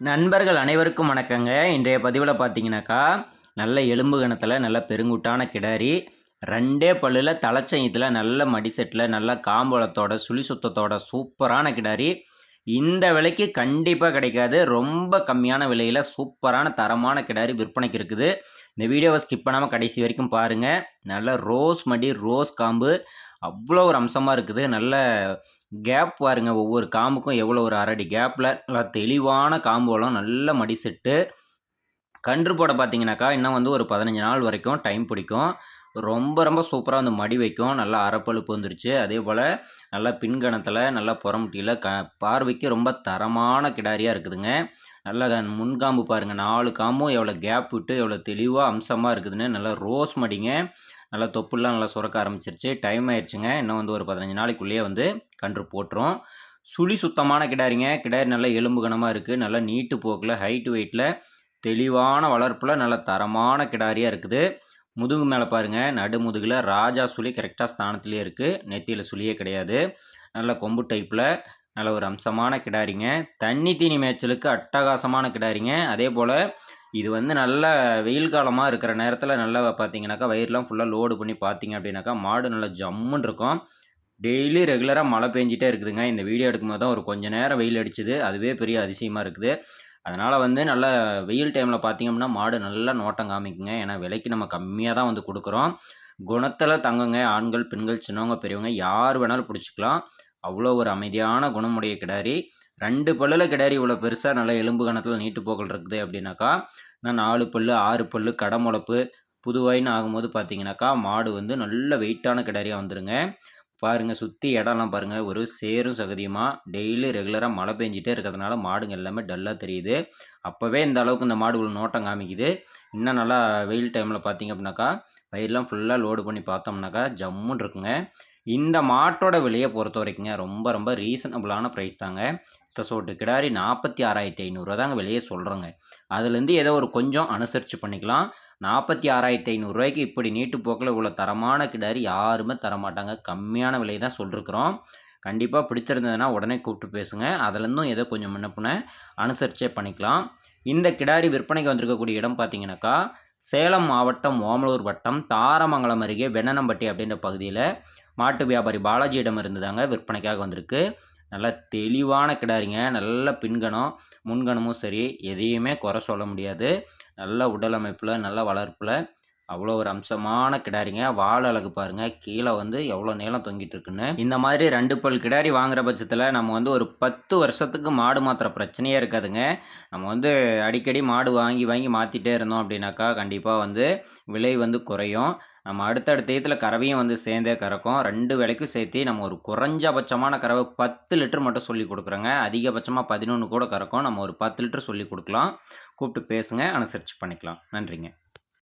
நண்பர்கள் அனைவருக்கும் வணக்கங்க. இன்றைய பதிவுல பார்த்தீங்கன்னாக்கா, நல்ல எலும்பு கனத்தில, நல்ல பெருங்கூட்டான கிடாரி, 2டே பல்லுல, தலைச்சயத்தில, நல்ல மடி செட்ல, நல்ல காம்பளத்தோட, சுழி சுத்தத்தோட சூப்பரான கிடாரி. இந்த விலைக்கு கண்டிப்பா கிடைக்காது. ரொம்ப கம்மியான விலையில சூப்பரான தரமான கிடாரி விற்பனைக்கு இருக்குது. இந்த வீடியோவ ஸ்கிப் பண்ணாம கடைசி வரைக்கும் பாருங்க. நல்ல ரோஸ் மடி, ரோஸ் காம்பு, அவ்வளோ ஒரு அம்சமா இருக்குது. நல்ல கேப் பாருங்க. ஒவ்வொரு காம்புக்கும் எவ்வளோ ஒரு 1/2 அடி கேப்ல நல்லா தெளிவான காம்பு வளம், நல்ல மடி செட்டு. கன்று போட பார்த்தீங்கன்னாக்கா, இன்னும் வந்து ஒரு 15 நாள் வரைக்கும் டைம் பிடிக்கும். ரொம்ப ரொம்ப சூப்பரா வந்து மடி வைக்கும். நல்லா அரைப்பழுப்பு வந்துருச்சு. அதேபோல நல்லா பின்கணத்தில, நல்லா புறமுட்டியில பார்வைக்கு ரொம்ப தரமான கிடாரியா இருக்குதுங்க. நல்லா முன்காம்பு பாருங்க. 4 காம்பும் எவ்வளோ கேப் விட்டு, எவ்வளோ தெளிவா அம்சமா இருக்குதுன்னு, நல்லா ரோஸ் மடிங்க. நல்லா தொப்புல்லாம் நல்லா சுரக்க ஆரம்பிச்சிருச்சு. டைம் ஆயிருச்சுங்க. இன்னும் வந்து ஒரு 15 நாளைக்குள்ளேயே வந்து கன்று போட்டுரும். சுழி சுத்தமான கிடாரிங்க. கிடாரி நல்லா எலும்பு கனமா இருக்கு. நல்லா நீட்டு போக்குல, ஹைட் வெயிட்ல, தெளிவான வளர்ப்புல, நல்ல தரமான கிடாரியா இருக்குது. முதுகு மேல பாருங்க, நடு முதுகுல ராஜா சுழி கரெக்ட்டா ஸ்தானத்திலேயே இருக்கு. நெத்தியில சுழியே கிடையாது. நல்ல கொம்பு டைப்ல, நல்ல ஒரு அம்சமான கிடாரிங்க. தண்ணி தீனி மேய்ச்சலுக்கு அட்டகாசமான கிடாரிங்க. அதேபோல இது வந்து நல்ல வெயில் காலமா இருக்கிற நேரத்தில நல்லா பார்த்தீங்கன்னாக்கா, வயிறுலாம் ஃபுல்லா லோடு பண்ணி பார்த்தீங்க அப்படின்னாக்கா, மாடு நல்லா ஜம்முன்னு இருக்கும். டெய்லி ரெகுலரா மழை பெஞ்சுட்டே இருக்குதுங்க. இந்த வீடியோ எடுக்கும்போது தான் ஒரு கொஞ்ச நேரம் வெயில் அடிச்சது. அதுவே பெரிய அதிசயமா இருக்குது. அதனால வந்து நல்லா வெயில் டைம்ல பார்த்தீங்க அப்படின்னா, மாடு நல்லா நோட்டம் காமிக்குங்க. ஏன்னா விலைக்கு நம்ம கம்மியா தான் வந்து குடுக்குறோம். குணத்தில தங்கங்க. ஆண்கள், பெண்கள், சின்னவங்க, பெரியவங்க யார் வேணாலும் புடிச்சுக்கலாம். அவ்வளோ ஒரு அமைதியான குணமுடைய கிடாரி. 2 பல்லுல கிடாரி இவ்வளோ பெருசா நல்ல எலும்பு கனத்தில நீட்டு போக்கள் இருக்குது அப்படின்னாக்கா, இன்னும் 4 பல்லு, 6 பல்லு, கடமுளப்பு, புதுவாயின்னு ஆகும்போது பார்த்தீங்கன்னாக்கா, மாடு வந்து நல்ல வெயிட்டான கிடாரியா வந்துருங்க. பாருங்க சுத்தி இடம்லாம் பாருங்க. ஒரு சேரும் சகதியுமா டெய்லி ரெகுலரா மழை பெஞ்சுட்டே இருக்கிறதுனால மாடுங்க எல்லாமே டல்லா தெரியுது. அப்பவே இந்த அளவுக்கு இந்த மாடு இவ்வளோ நோட்டம் காமிக்குது. இன்னும் நல்லா வெயில் டைம்ல பார்த்தீங்க அப்படின்னாக்கா, வயிறுலாம் ஃபுல்லா லோடு பண்ணி பார்த்தோம்னாக்கா, ஜம்முன்னு இருக்குங்க. இந்த மாட்டோட விலைய பொறுத்தவரைக்குங்க ரொம்ப ரொம்ப ரீசனபிளான பிரைஸ் தாங்க. சோட்டு கிடாரி ரூ. 46,500 தாங்க விலையே சொல்றோங்க. அதுலேருந்து ஏதோ ஒரு கொஞ்சம் அனுசரிச்சு பண்ணிக்கலாம். ரூ. 46,500 இப்படி நீட்டு போக்குல இவ்வளோ தரமான கிடாரி யாருமே தரமாட்டாங்க. கம்மியான விலை தான் சொல்லிருக்கிறோம். கண்டிப்பா பிடிச்சிருந்ததுன்னா உடனே கூப்பிட்டு பேசுங்க. அதுலேருந்தும் ஏதோ கொஞ்சம் முன்ன பின்ன அனுசரிச்சே பண்ணிக்கலாம். இந்த கிடாரி விற்பனைக்கு வந்திருக்கக்கூடிய இடம் பார்த்தீங்கன்னாக்கா, சேலம் மாவட்டம் ஓமலூர் வட்டம் தாரமங்கலம் அருகே வெண்ணனம்பட்டி அப்படின்ற பகுதியில மாட்டு வியாபாரி பாலாஜியிடமிருந்து தாங்க விற்பனைக்காக வந்திருக்கு. நல்லா தெளிவான கிடாரிங்க. நல்ல பின்கணம், முன்கணமும் சரி, எதையுமே குறை சொல்ல முடியாது. நல்ல உடல் அமைப்புல, நல்ல வளர்ப்புல, அவ்வளோ ஒரு அம்சமான கிடாரிங்க. வால் அழகு பாருங்க. கீழ வந்து எவ்வளோ நீளம் தொங்கிட்டு இருக்குன்னு. இந்த மாதிரி 2 பல் கிடாரி வாங்குற பட்சத்தில நம்ம வந்து ஒரு 10 வருஷத்துக்கு மாடு மாத்துற பிரச்சனையே இருக்காதுங்க. நம்ம வந்து அடிக்கடி மாடு வாங்கி வாங்கி மாத்திட்டே இருந்தோம் அப்படின்னாக்கா, கண்டிப்பா வந்து விலை வந்து குறையும். நம்ம அடுத்தடுத்த ஈத்துல கறவையும் வந்து சேர்ந்தே கறக்கும். 2 வேளைக்கும் சேர்த்தி நம்ம ஒரு குறைஞ்சபட்சமான கறவை 10 லிட்டர் மட்டும் சொல்லிக் குடுக்குறோங்க. அதிகபட்சமா 11 கூட கறக்கும். நம்ம ஒரு 10 லிட்டர் சொல்லிக் குடுக்கலாம். கூப்பிட்டு பேசுங்க. அனுசரிச்சு பண்ணிக்கலாம். நன்றிங்க.